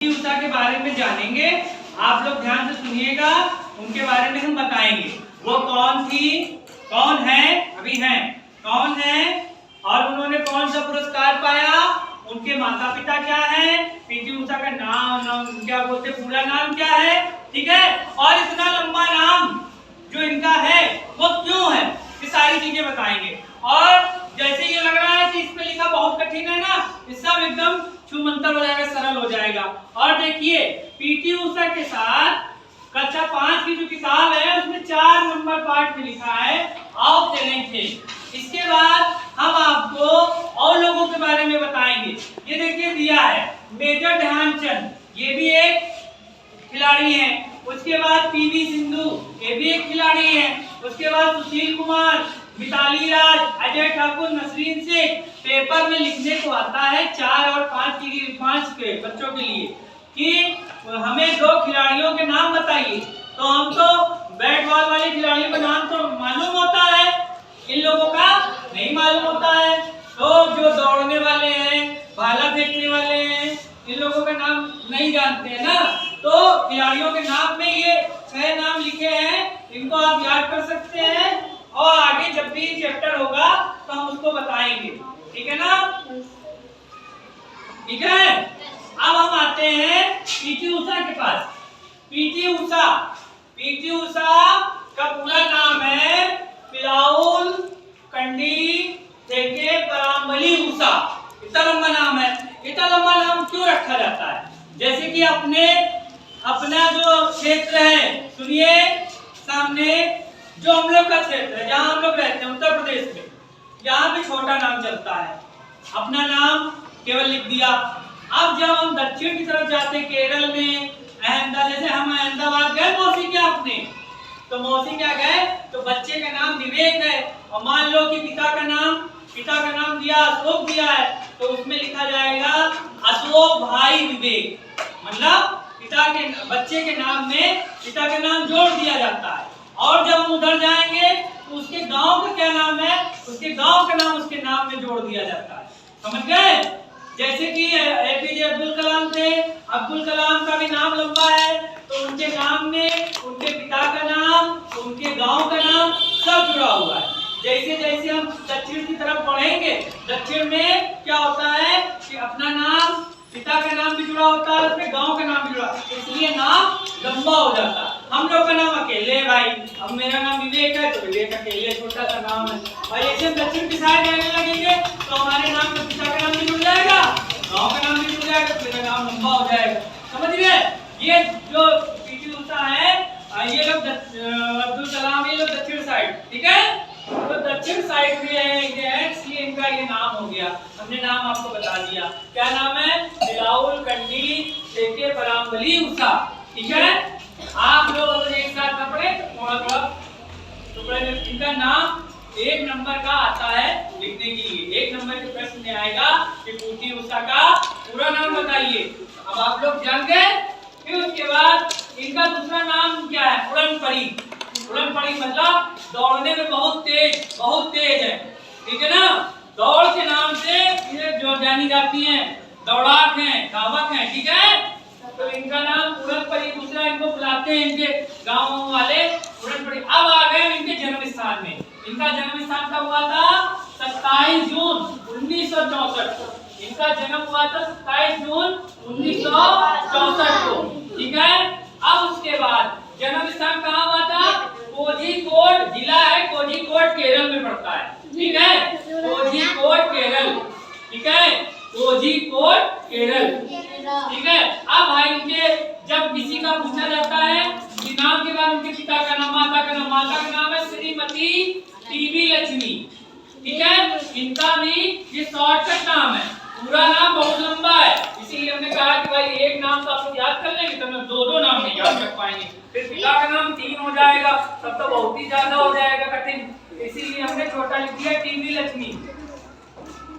PT Usha के बारे में जानेंगे। आप लोग ध्यान से सुनिएगा, उनके बारे में हम बताएंगे। वो कौन थी, कौन है, अभी हैं, कौन है और उन्होंने कौन सा पुरस्कार पाया, उनके माता पिता क्या है, पीटी उषा का नाम क्या बोलते, पूरा नाम क्या है, ठीक है। और इतना लंबा नाम जो इनका है वो क्यों है, ये सारी चीजें बताएंगे। और जैसे ये लग रहा है कि इस पे लिखा बहुत कठिन है ना, इस सब एकदम छूमंतर हो जाएगा, सरल हो जाएगा। और देखिए पीटी उषा के साथ कक्षा 5 की जो किताब है उसमें 4 नंबर पार्ट में लिखा है ऑफ टैलेंट थे। इसके बाद हम आपको और लोगों के बारे में बताएंगे। ये देखिए दिया है मेजर ध्यानचंद, ये भी एक खिलाड़ी हैं। उसके बाद पीवी सिंधु, ये भी एक खिलाड़ी हैं। उसके बाद सुशील कुमार, मिताली राज, अजय ठाकुर, नसरीन शेख। पेपर में लिखने को आता है 4 और 5 के बच्चों के लिए कि हमें 2 खिलाड़ियों के नाम बताइए। तो हम तो बैट बॉल वाले खिलाड़ियों का नाम तो मालूम होता है, इन लोगों का नहीं मालूम होता है। तो जो दौड़ने वाले हैं, भाला फेंकने वाले हैं, इन लोगों का नाम नहीं जानते हैं ना। तो खिलाड़ियों के नाम में ये 6 नाम लिखे हैं, इनको आप याद कर सकते हैं और आगे जब भी चैप्टर होगा तो हम उसको बताएंगे, ठीक है ना, ठीक है। अब हम आते हैं पीटी उषा के पास। पीटी उषा का पूरा नाम है पिलाउल कंडी थेके परामबली उषा। इतना लंबा नाम है। इतना लंबा नाम क्यों रखा जाता है? जैसे कि अपना जो क्षेत्र है, सुनिए, सामने जो हम लोग का क्षेत्र है, जहाँ हम लोग रहते हैं उत्तर प्रदेश में, यहाँ पे छोटा नाम चलता है, अपना नाम केवल लिख दिया। अब जब हम दक्षिण की तरफ जाते केरल में, जैसे हम अहमदाबाद गए मौसी के अपने, तो मौसी क्या गए तो बच्चे का नाम विवेक है और मान लो कि पिता का नाम दिया अशोक दिया है, तो उसमें लिखा जाएगा अशोक भाई विवेक। मतलब बच्चे के नाम में पिता का नाम जोड़ दिया जाता है। और जब हम उधर जाएंगे तो उसके गांव का क्या नाम है, उसके गांव का नाम उसके नाम में जोड़ दिया जाता है। समझ गए? जैसे कि एपीजे अब्दुल कलाम थे, अब्दुल कलाम का भी नाम लंबा है, तो उनके नाम में उनके पिता का नाम, उनके गांव का नाम सब जुड़ा हुआ है। जैसे जैसे हम दक्षिण की तरफ बढ़ेंगे, दक्षिण में क्या होता है कि अपना नाम, पिता का नाम भी जुड़ा होता है, उसमें गांव का नाम भी जुड़ा, इसलिए नाम लंबा हो जाता है। हम लोग का नाम अकेले है भाई, अब मेरा नाम विवेक है तो विवेक अकेले छोटा सा नाम है। और जैसे हम दक्षिण की साइड रहने लगेंगे तो हमारे नाम में पिता का नाम भी जुड़ जाएगा, गांव का नाम भी जुड़ जाएगा, तो मेरा नाम लंबा हो जाएगा। समझ गए? ये जो पीटी उषा है, ये लोग अब्दुल कलाम, ये लोग दक्षिण साइड, ठीक है। तो दक्षिण साइड में है, इसलिए इनका ये नाम हो गया। हमने नाम आपको बता दिया, क्या नाम है, बिलाउल कंडी थेके परामबली उषा, ठीक है। आप लोग अगर एक साथ न पढ़े तो थोड़ा इनका नाम 1 नंबर का आता है लिखने के लिए। 1 नंबर के प्रश्न में आएगा कि पीटी उषा का पूरा नाम बताइए। अब आप लोग जान गए। फिर उसके बाद इनका दूसरा नाम क्या है, उड़न पड़ी मतलब दौड़ने में बहुत तेज है, ठीक है ना। दौड़ के नाम से ये जो जानी जाती हैं, दौड़ाक हैं, धावक हैं, ठीक है। तो इनका नाम उड़न पड़ी, दूसरा इनको बुलाते हैं इनके गांव वाले उड़न पड़ी। अब आ गए इनके जन्म स्थान में। इनका जन्म स्थान कब हुआ था? 27 जून 1964। इनका जन्म हुआ था 27 जून 1964 को, ठीक है। अब उसके बाद जन्म स्थान कहाँ हुआ था? कोझिकोड जिला है, कोझिकोड केरल में पड़ता है, ठीक है। कोझिकोड केरल, ठीक है, कोझिकोड केरल, ठीक है। अब भाई इनके जब किसी का पूछा जाता है कि नाम के बाद उनके पिता का नाम, माता का नाम है श्रीमती टीवी लक्ष्मी, ठीक है। इनका भी ये शॉर्टकट नाम है, पूरा नाम बहुत लंबा है, इसीलिए हमने कहा कि भाई एक नाम तो आप लोग याद कर लेंगे, तो हम 2 नाम नहीं याद रख पाएंगे। फिर पिता का नाम 3 हो जाएगा, तब तो बहुत ही ज्यादा हो जाएगा कठिन, इसीलिए हमने छोटा लिख दिया टीवी लक्ष्मी।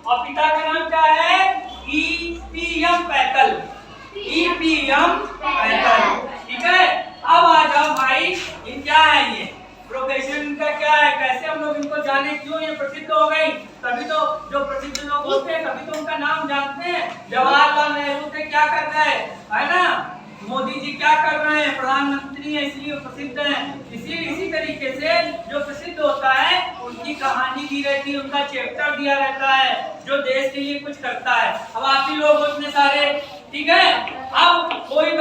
और पिता का नाम क्या है? ईपीएम पैतल, ठीक है। अब आ जाओ भाई, इन क्या है, ये प्रोफेशन इनका क्या है, कैसे हम लोग इनको जाने, क्यों ये प्रसिद्ध हो गई। तभी तो जो प्रसिद्ध लोग होते हैं तभी तो उनका नाम जानते हैं। जवाहरलाल नेहरू थे, क्या कर रहे हैं, है ना, मोदी जी क्या कर रहे हैं, प्रधानमंत्री है, इसलिए प्रसिद्ध हैं। इसी तरीके से जो प्रसिद्ध होता है उनकी कहानी दी रहती है, उनका चैप्टर दिया रहता है, जो देश के लिए कुछ करता है। अब आप ही लोग इतने सारे, ठीक है। अब कोई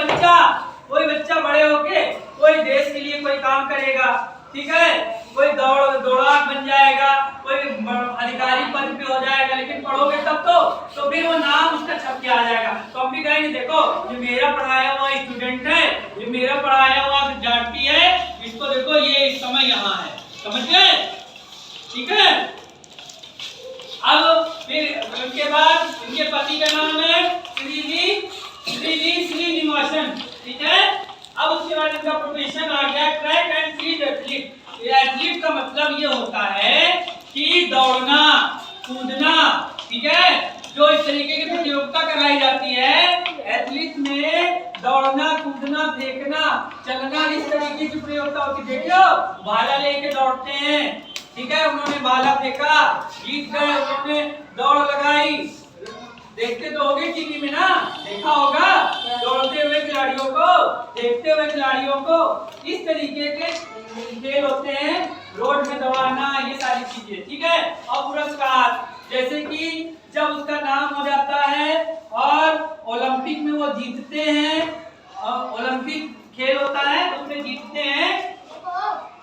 बच्चा बड़े होके कोई देश के लिए कोई काम करेगा, ठीक है, कोई दौड़ाक बन जाएगा, कोई अधिकारी पद पे हो जाएगा, लेकिन पढ़ोगे तब तो फिर वो नाम उसका छप के आ जाएगा। तो हम भी कहेंगे देखो ये मेरा पढ़ाया हुआ स्टूडेंट है, ये मेरा पढ़ाया हुआ विद्यार्थी है, इसको देखो ये इस समय यहाँ है, समझ गए, ठीक है। अब फिर उसके बाद इनके पति का नाम है श्रीनिवासन, ठीक है। अब उसके बाद इनका प्रोफेशन आ गया track and field athlete. Athlete का मतलब ये होता है कि दौड़ना कूदना, ठीक है, जो इस तरीके की प्रतियोगिता कराई जाती है एथलीट में, दौड़ना कूदना फेंकना चलना, इस तरीके की प्रतियोगिता होती है। देखो भाला लेके दौड़ते हैं, ठीक है, उन्होंने भाला फेंका, जीत गए, उन्होंने दौड़ लगाई, देखते तो होगे टीवी में ना, देखा होगा दौड़ते हुए खिलाड़ियों को, देखते हुए खिलाड़ियों को। इस तरीके के खेल होते हैं, रोड में दौड़ाना, ये सारी चीजें, ठीक है। और पुरस्कार, जैसे कि जब उसका नाम हो जाता है और ओलंपिक में वो जीतते हैं, ओलंपिक खेल होता है उसमें जीतते हैं,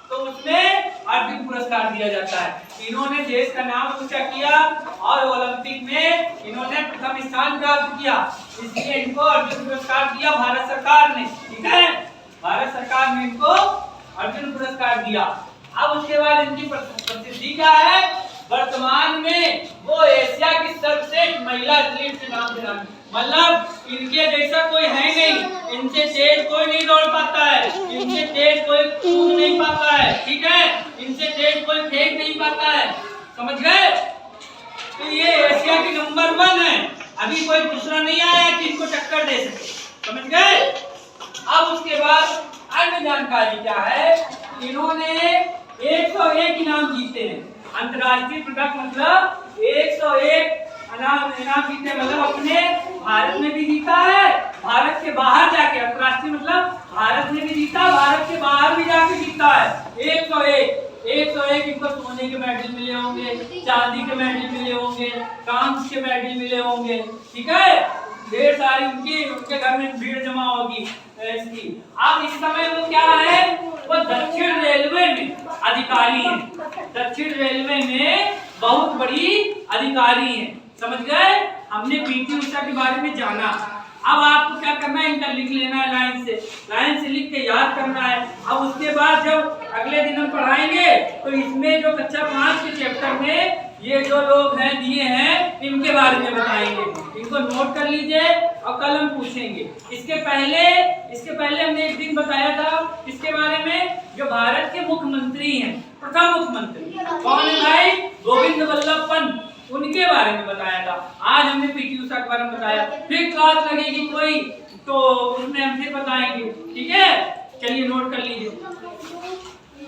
तो उसमें अर्जुन पुरस्कार दिया जाता है। इन्होंने देश का नाम ऊंचा किया और ओलंपिक में इन्होंने प्रथम स्थान प्राप्त किया, इसलिए इनको अर्जुन पुरस्कार दिया भारत सरकार ने, ठीक है, भारत सरकार ने इनको अर्जुन पुरस्कार दिया। अब उसके बाद इनकी प्रसिद्धि क्या है, वर्तमान में वो एशिया की सर्वश्रेष्ठ महिला एथलीट के नाम से, मतलब इनके जैसा कोई है नहीं, इनसे तेज कोई नहीं दौड़ पाता है, इनसे तेज कोई कूद नहीं पाता है, ठीक है, इनसे तेज कोई फेंक नहीं पाता है, समझ गए। तो ये एशिया की नंबर 1 है, अभी कोई दूसरा नहीं आया कि इनको टक्कर दे सके, समझ गए। अब उसके बाद अन्य जानकारी क्या है, इन्होंने 101 इनाम जीते हैं, अंतर्राष्ट्रीय पदक, मतलब 101 इनाम जीते, मतलब अपने भारत में भी जीता है, भारत के बाहर जाके, अंतर्राष्ट्रीय मतलब भारत में भी जीता, भारत के बाहर भी जाके जीता है। 101 इनको सोने के मेडल मिले होंगे, चांदी के मेडल मिले होंगे, कांस्य के मेडल मिले होंगे, ठीक है, ढेर सारी उनके घर में भीड़ जमा होगी इसकी। अब इस समय वो क्या है, वो दक्षिण रेलवे में अधिकारी है, दक्षिण रेलवे में बहुत बड़ी अधिकारी है, समझ गए। हमने पीटी उषा के बारे में जाना, अब आपको क्या करना है, इनका लिख लेना है, लाइन से लिख के याद करना है। अब उसके बाद जब अगले दिन हम पढ़ाएंगे तो इसमें जो कक्षा 5 के चैप्टर में ये जो लोग हैं दिए हैं इनके बारे में बताएंगे, इनको नोट कर लीजिए और कल हम पूछेंगे। इसके पहले हमने एक दिन बताया था इसके बारे में, जो भारत के मुख्यमंत्री हैं, प्रथम मुख्यमंत्री कौन है भाई, गोविंद वल्लभ पंत, उनके बारे में बताया था। आज हमने पीटी उषा के बारे में बताया, फिर क्लास लगेगी कोई तो उसमें हम फिर बताएंगे, ठीक है, चलिए नोट कर लीजिए।